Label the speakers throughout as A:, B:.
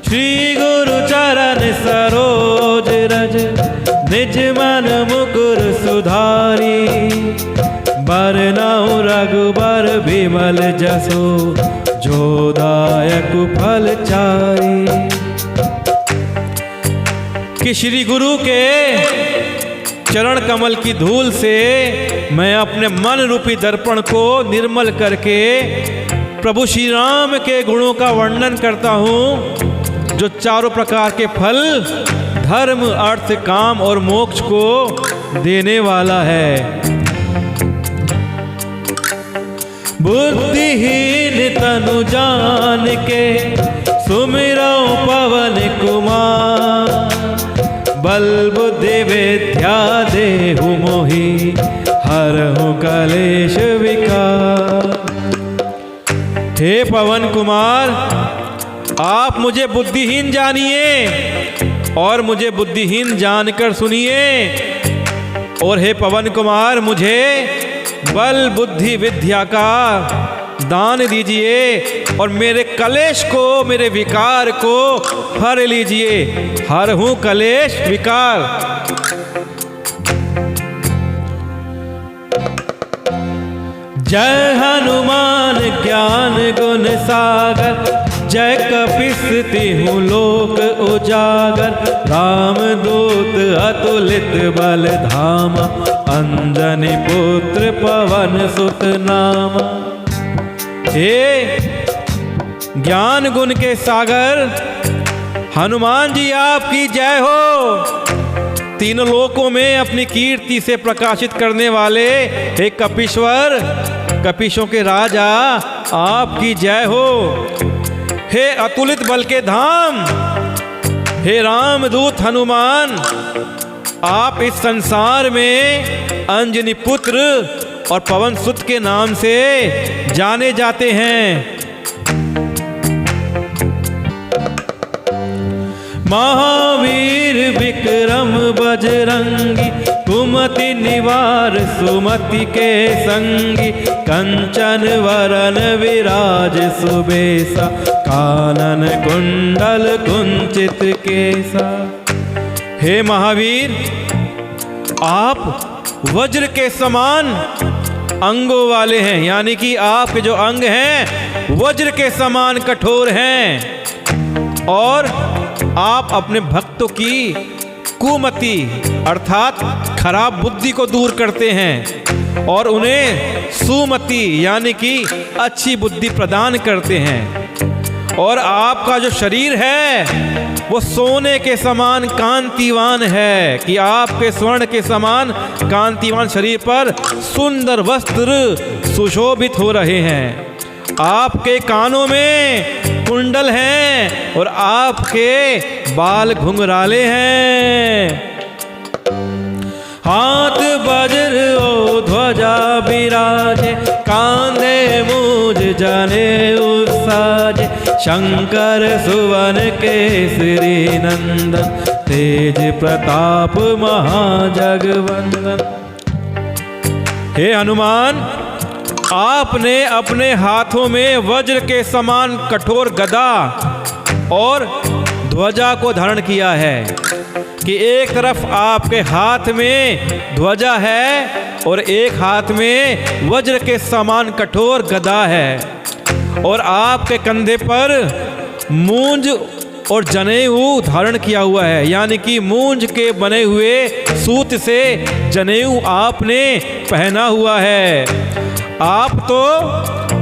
A: श्री गुरु चरण सरोज रज, निज मन मुकुर सुधारी। बरनउँ रघुबर बिमल जसु, जो दायक फल चारी। कि श्री गुरु के चरण कमल की धूल से मैं अपने मन रूपी दर्पण को निर्मल करके प्रभु श्री राम के गुणों का वर्णन करता हूँ, जो चारों प्रकार के फल धर्म अर्थ काम और मोक्ष को देने वाला है। बुद्धिहीन तनु जान के सुमिरऊँ पवन कुमार। बल बुद्धि विद्या देहु मोहि, हरहु कलेश विकार। हे पवन कुमार, आप मुझे बुद्धिहीन जानिए और मुझे बुद्धिहीन जानकर सुनिए। और हे पवन कुमार, मुझे बल बुद्धि विद्या का दान दीजिए और मेरे कलेश को, मेरे विकार को हर लीजिए। हर हूँ कलेश विकार। जय हनुमान ज्ञान गुण सागर, जय कपीस तिहुँ लोक उजागर। रामदूत अतुलित बल धामा, अंजनी पुत्र पवन सुत नामा। हे ज्ञान गुण के सागर हनुमान जी, आपकी जय हो। तीनों लोकों में अपनी कीर्ति से प्रकाशित करने वाले हे कपीश्वर, कपीशों के राजा, आपकी जय हो। हे अतुलित बल के धाम, हे रामदूत हनुमान, आप इस संसार में अंजनी पुत्र और पवन सुत के नाम से जाने जाते हैं। महावीर विक्रम बजरंगी, कुमति निवार सुमति के संगी। कंचन वरन विराज सुबेसा, कानन कुंडल कुंचित केसा। हे महावीर, आप वज्र के समान अंगों वाले हैं, यानी कि आपके जो अंग हैं वज्र के समान कठोर हैं। और आप अपने भक्तों की कुमति अर्थात खराब बुद्धि को दूर करते हैं और उन्हें सुमति यानी कि अच्छी बुद्धि प्रदान करते हैं। और आपका जो शरीर है वो सोने के समान कांतिवान है, कि आपके स्वर्ण के समान कांतिवान शरीर पर सुंदर वस्त्र सुशोभित हो रहे हैं। आपके कानों में कुंडल हैं और आपके बाल घुंघराले हैं। हाथ वज्र ओ ध्वजा विराजे, कांधे मूज जनेऊ साजे। शंकर सुवन केसरी नंदन, तेज प्रताप महाजगवंदन। हे हनुमान, आपने अपने हाथों में वज्र के समान कठोर गदा और ध्वजा को धारण किया है, कि एक तरफ आपके हाथ में ध्वजा है और एक हाथ में वज्र के समान कठोर गदा है। और आपके कंधे पर मूंज और जनेऊ धारण किया हुआ है, यानी कि मूंज के बने हुए सूत से जनेऊ आपने पहना हुआ है। आप तो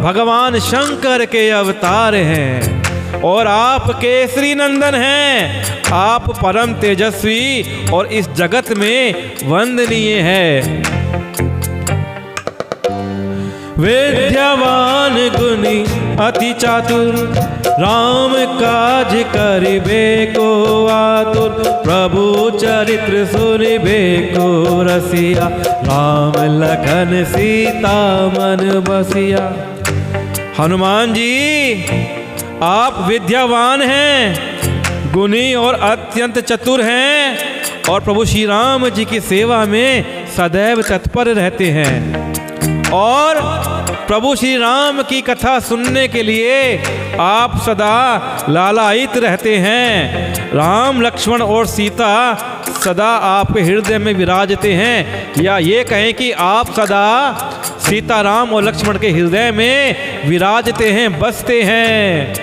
A: भगवान शंकर के अवतार हैं और आप केसरी नंदन हैं। आप परम तेजस्वी और इस जगत में वंदनीय हैं। विद्यावान गुणी अति चातुर, राम काज करिबे को आतुर। प्रभु चरित्र सुनिबे को रसिया, राम लखन सीता मन बसिया। हनुमान जी, आप विद्यावान हैं, गुणी और अत्यंत चतुर हैं और प्रभु श्री राम जी की सेवा में सदैव तत्पर रहते हैं। और प्रभु श्री राम की कथा सुनने के लिए आप सदा लालायित रहते हैं। राम, लक्ष्मण और सीता सदा आपके हृदय में विराजते हैं, या ये कहें कि आप सदा सीताराम और लक्ष्मण के हृदय में विराजते हैं, बसते हैं।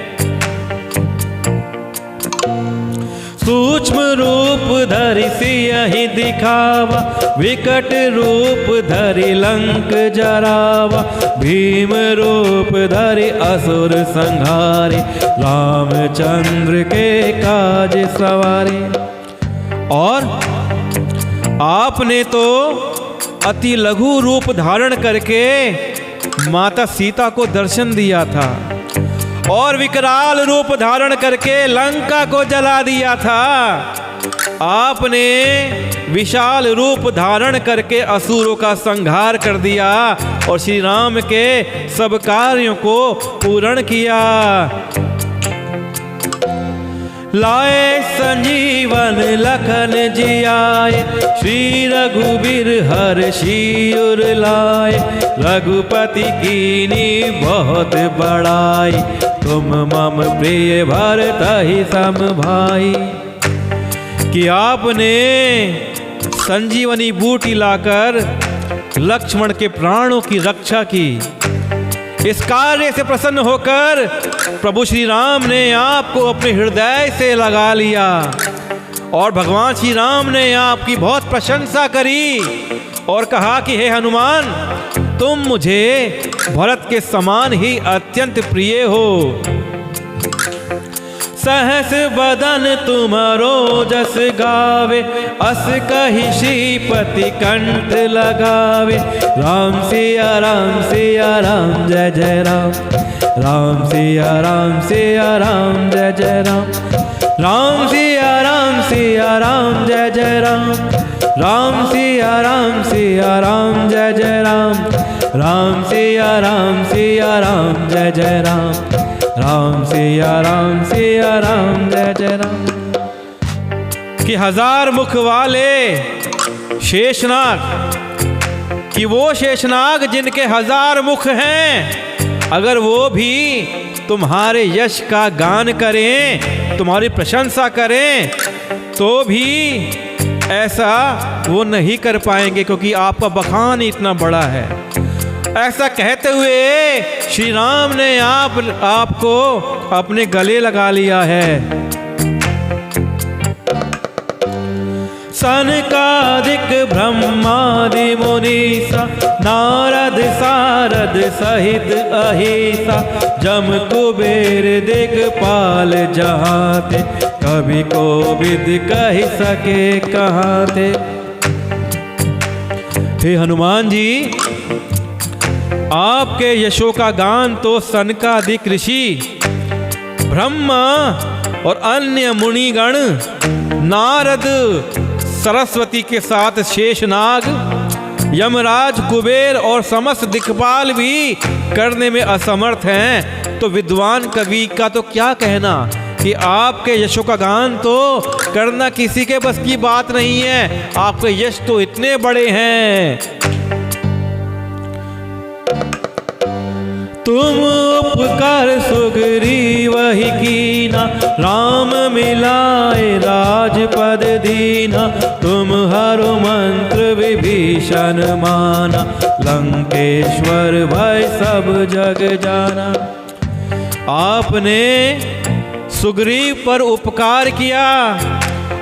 A: सूक्ष्म रूप धरि सियहि दिखावा, विकट रूप धरि लंक जरावा, भीम रूप धरि असुर संहारे, रामचंद्र के काज सवारे। और आपने तो अति लघु रूप धारण करके माता सीता को दर्शन दिया था और विकराल रूप धारण करके लंका को जला दिया था। आपने विशाल रूप धारण करके असुरों का संहार कर दिया और श्री राम के सब कार्यों को पूर्ण किया। लाए संजीवन लखन जियाए, श्री रघुबीर हर्षि उर लाए, रघुपति कीनी बहुत बड़ाई, तुम मम प्रिय भरतहि सम भाई। कि आपने संजीवनी बूटी लाकर लक्ष्मण के प्राणों की रक्षा की। इस कार्य से प्रसन्न होकर प्रभु श्री राम ने आपको अपने हृदय से लगा लिया और भगवान श्री राम ने आपकी बहुत प्रशंसा करी और कहा कि हे हनुमान, तुम मुझे भरत के समान ही अत्यंत प्रिय हो। सहस बदन तुम्हारो जस गावे, अस कहि श्रीपति कंठ लगावे, राम सिया राम जय जय राम, राम सिया राम जय जय राम, राम सिया राम जय जय राम, राम सिया राम जय जय राम, राम सिया राम जय जय राम, राम सिया राम जय जय राम। कि हजार मुख वाले शेषनाग, कि वो शेषनाग जिनके हजार मुख हैं, अगर वो भी तुम्हारे यश का गान करें, तुम्हारी प्रशंसा करें, तो भी ऐसा वो नहीं कर पाएंगे, क्योंकि आपका बखान इतना बड़ा है। ऐसा कहते हुए श्री राम ने आपको अपने गले लगा लिया है। सनकादिक ब्रह्मादि मुनीसा, नारद सारद सहित अहिसा, जम कुबेर दिक्पाल जहाँ थे, कभी कोविद कह सके कहाँ थे। हे हनुमान जी, आपके यशों का गान तो सनकादिक ऋषि, ब्रह्मा और अन्य मुनिगण, नारद, सरस्वती के साथ शेषनाग, यमराज, कुबेर और समस्त दिक्पाल भी करने में असमर्थ हैं। तो विद्वान कवि का तो क्या कहना कि आपके यशों का गान तो करना किसी के बस की बात नहीं है। आपके यश तो इतने बड़े हैं। तुम उपकार सुग्रीव ही कीना, राम मिलाए राजपद दीना, तुम हरु मंत्र विभीषण माना, लंकेश्वर भय सब जग जाना। आपने सुग्रीव पर उपकार किया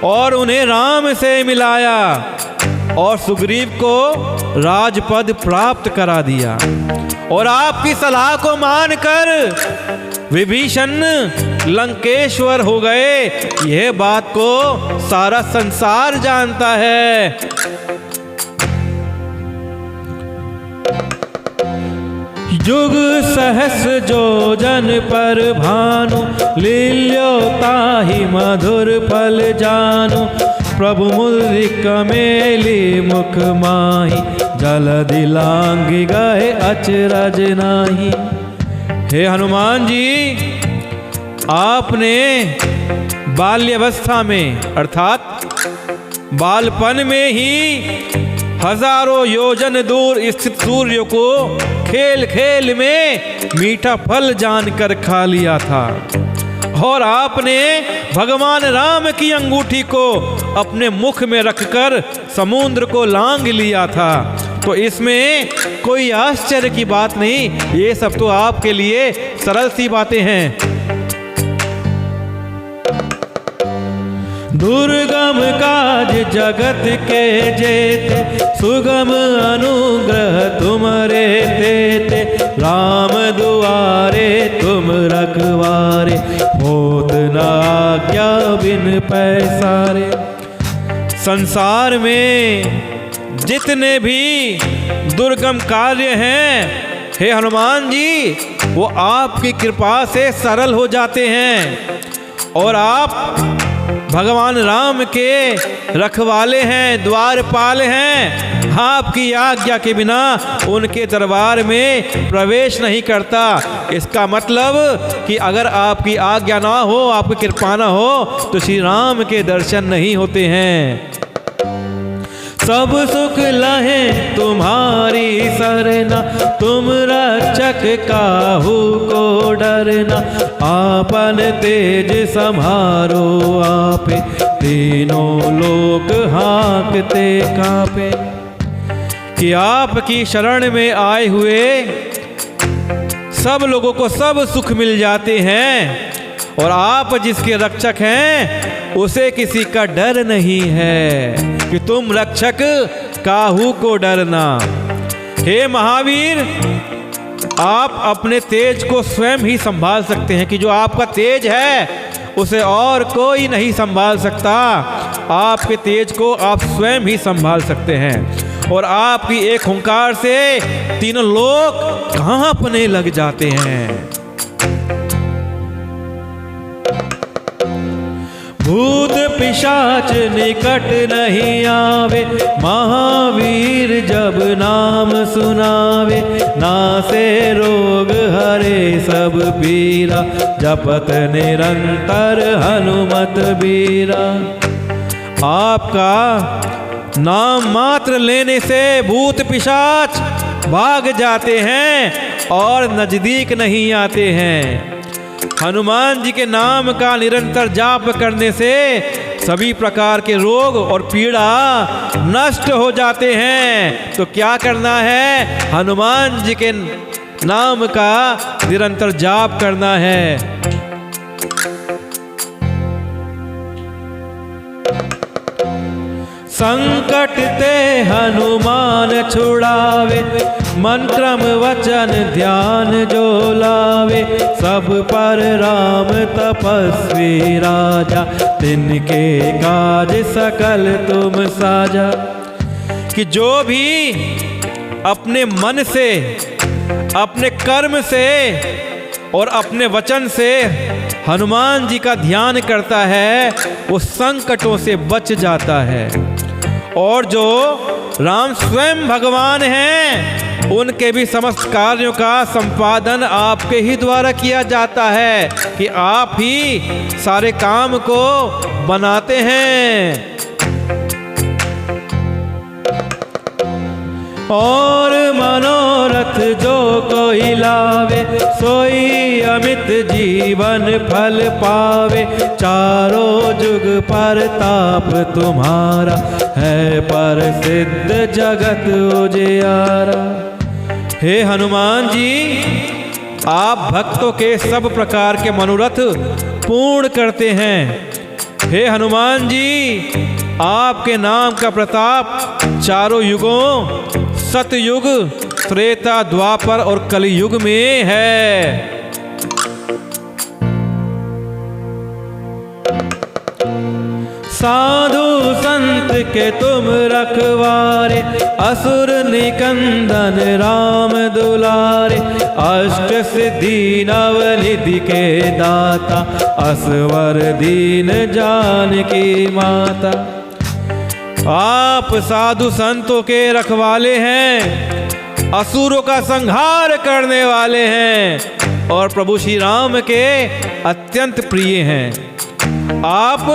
A: और उन्हें राम से मिलाया और सुग्रीव को राजपद प्राप्त करा दिया, और आपकी सलाह को मानकर विभीषण लंकेश्वर हो गए। यह बात को सारा संसार जानता है। जुग सहस्र जोजन पर भानु, लील्यो ताहि मधुर फल जानु, प्रभु मुद्रिक मेली मुख माही, जलधि लांघि गए अचरज नाही। हे हनुमान जी, आपने बाल्यावस्था में अर्थात बालपन में ही हजारों योजन दूर स्थित सूर्य को खेल खेल में मीठा फल जानकर खा लिया था। और आपने भगवान राम की अंगूठी को अपने मुख में रखकर समुद्र को लांघ लिया था। तो इसमें कोई आश्चर्य की बात नहीं, ये सब तो आपके लिए सरल सी बातें हैं। दुर्गम काज जगत के जेते, सुगम अनुग्रह तुमरे तेते, राम दुआरे तुम रखवारे, होत न आज्ञा बिन पैसारे। संसार में जितने भी दुर्गम कार्य हैं हे हनुमान जी, वो आपकी कृपा से सरल हो जाते हैं। और आप भगवान राम के रखवाले हैं, द्वारपाल हैं। आपकी आज्ञा के बिना उनके दरबार में प्रवेश नहीं करता। इसका मतलब कि अगर आपकी आज्ञा ना हो, आपकी कृपा ना हो, तो श्री राम के दर्शन नहीं होते हैं। सब सुख लहे तुम्हारी सरना, तुम रक्षक काहू को डरना, आपन तेज सम्हारो आपे, तीनों लोक हाँकते कांपे। कि आपकी शरण में आए हुए सब लोगों को सब सुख मिल जाते हैं, और आप जिसके रक्षक हैं उसे किसी का डर नहीं है, कि तुम रक्षक काहू को डरना। हे महावीर, आप अपने तेज को स्वयं ही संभाल सकते हैं, कि जो आपका तेज है उसे और कोई नहीं संभाल सकता। आपके तेज को आप स्वयं ही संभाल सकते हैं, और आपकी एक हुंकार से तीनों लोग कांपने लग जाते हैं। भूत पिशाच निकट नहीं आवे, महावीर जब नाम सुनावे, नासे रोग हरे सब पीरा, जपत निरंतर हनुमत बीरा। आपका नाम मात्र लेने से भूत पिशाच भाग जाते हैं और नजदीक नहीं आते हैं। हनुमान जी के नाम का निरंतर जाप करने से सभी प्रकार के रोग और पीड़ा नष्ट हो जाते हैं। तो क्या करना है? हनुमान जी के नाम का निरंतर जाप करना है। संकट ते हनुमान छुड़ावे, मन क्रम वचन ध्यान जो लावे, सब पर राम तपस्वी राजा, तिनके काज सकल तुम साजा। कि जो भी अपने मन से, अपने कर्म से और अपने वचन से हनुमान जी का ध्यान करता है, वो संकटों से बच जाता है। और जो राम स्वयं भगवान हैं, उनके भी समस्त कार्यों का संपादन आपके ही द्वारा किया जाता है, कि आप ही सारे काम को बनाते हैं। और मनोरथ जो कोई लावे, सोई अमित जीवन फल पावे, चारों जुग परताप तुम्हारा, है प्रसिद्ध जगत उजियारा। हे हनुमान जी, आप भक्तों के सब प्रकार के मनोरथ पूर्ण करते हैं। हे हनुमान जी, आपके नाम का प्रताप चारों युगों, सतयुग, त्रेता, द्वापर और कलयुग में है। साधु संत के तुम रखवारे, असुर निकंदन राम दुलारे, अष्ट सिद्धि नवनिधि के दाता, असवर दीन जानकी माता। आप साधु संतों के रखवाले हैं, असुरों का संहार करने वाले हैं, और प्रभु श्री राम के अत्यंत प्रिय हैं। आप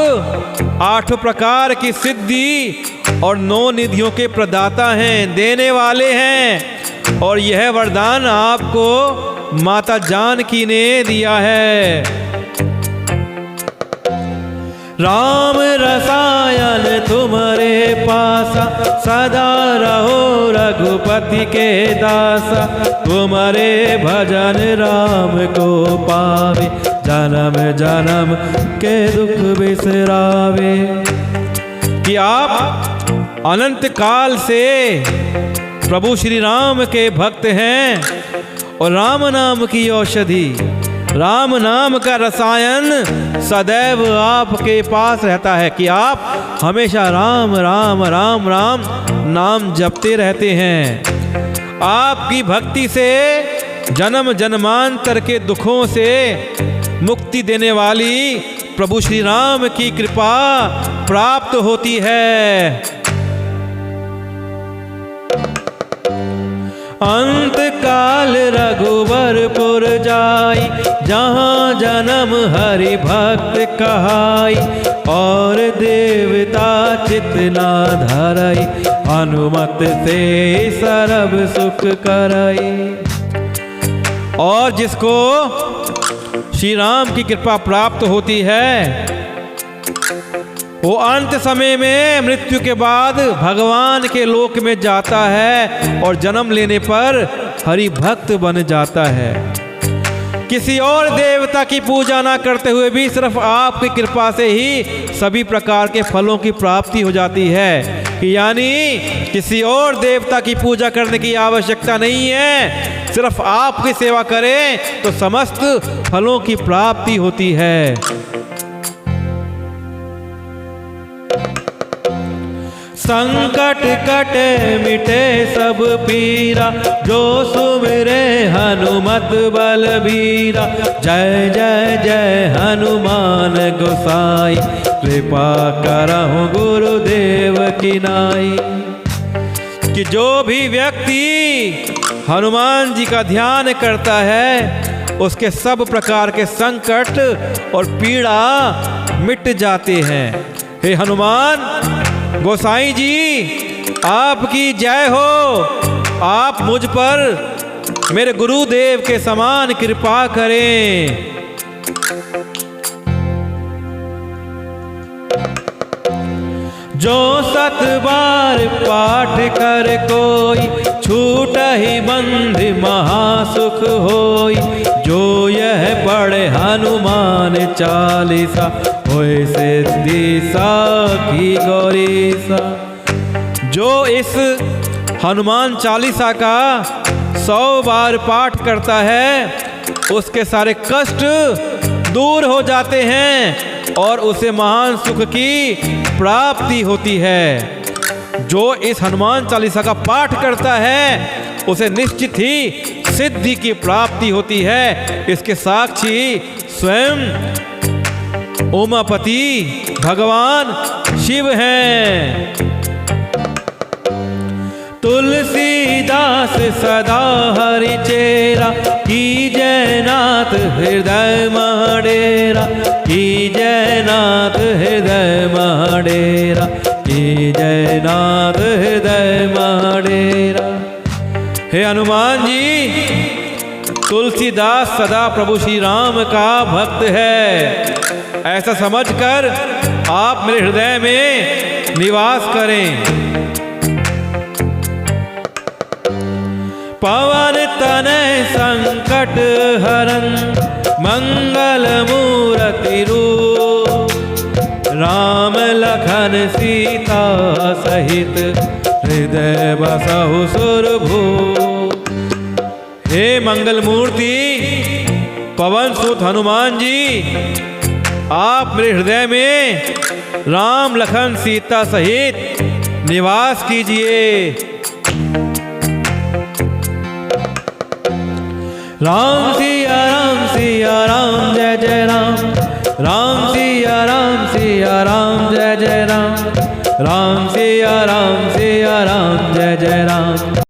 A: 8 प्रकार की सिद्धि और 9 निधियों के प्रदाता हैं, देने वाले हैं। और यह वरदान आपको माता जानकी ने दिया है। राम रसायन तुम्हारे पासा, सदा रहो रघुपति के दासा। तुम्हारे भजन राम को पावे, जन्म जन्म के दुख बिसरावे। कि आप अनंत काल से प्रभु श्री राम के भक्त हैं और राम नाम की औषधि, राम नाम का रसायन सदैव आपके पास रहता है कि आप हमेशा राम राम राम राम नाम जपते रहते हैं। आपकी भक्ति से जन्म जन्मांतर के दुखों से मुक्ति देने वाली प्रभु श्री राम की कृपा प्राप्त होती है। अंत काल रघुवरपुर जाई, जहाँ जन्म हरि भक्त कहाई। और देवता चित ना धरई, अनुमत से सर्व सुख करई। और जिसको श्री राम की कृपा प्राप्त होती है, वो अंत समय में मृत्यु के बाद भगवान के लोक में जाता है और जन्म लेने पर हरि भक्त बन जाता है। किसी और देवता की पूजा ना करते हुए भी सिर्फ आपकी कृपा से ही सभी प्रकार के फलों की प्राप्ति हो जाती है। यानी किसी और देवता की पूजा करने की आवश्यकता नहीं है, सिर्फ आपकी सेवा करें तो समस्त फलों की प्राप्ति होती है। संकट कटे मिटे सब पीरा, जो सुमिरे हनुमत बलबीरा। जय जय जय हनुमान गोसाई, कृपा करहु गुरुदेव की नाई। कि जो भी व्यक्ति हनुमान जी का ध्यान करता है, उसके सब प्रकार के संकट और पीड़ा मिट जाते हैं। हे हनुमान गोसाई जी, आपकी जय हो। आप मुझ पर मेरे गुरुदेव के समान कृपा करें। जो 7 बार पाठ कर कोई, छूट ही बंध महासुख होई। जो यह पढ़े हनुमान चालीसा, होए सिद्धि साखी गौरीसा। जो इस हनुमान चालीसा का 100 बार पाठ करता है, उसके सारे कष्ट दूर हो जाते हैं और उसे महान सुख की प्राप्ति होती है। जो इस हनुमान चालीसा का पाठ करता है, उसे निश्चित ही सिद्धि की प्राप्ति होती है। इसके साक्षी स्वयं उमापति भगवान शिव हैं। तुलसीदास सदा हरि चेरा, कीजय नाथ हृदय महडेरा। कीजय नाथ हृदय महडेरा, कीजय नाथ हृदय महडेरा। हे हनुमान जी, तुलसीदास सदा प्रभु श्री राम का भक्त है। ऐसा समझकर आप मेरे हृदय में निवास करें। पवन तनय संकट हरन, मंगल मूर्ति रूप। राम लखन सीता सहित, हृदय बसहु सुरभूप। हे मंगल मूर्ति पवन सुत हनुमान जी, आप मेरे हृदय में राम लखन सीता सहित निवास कीजिए। राम सिया राम सिया राम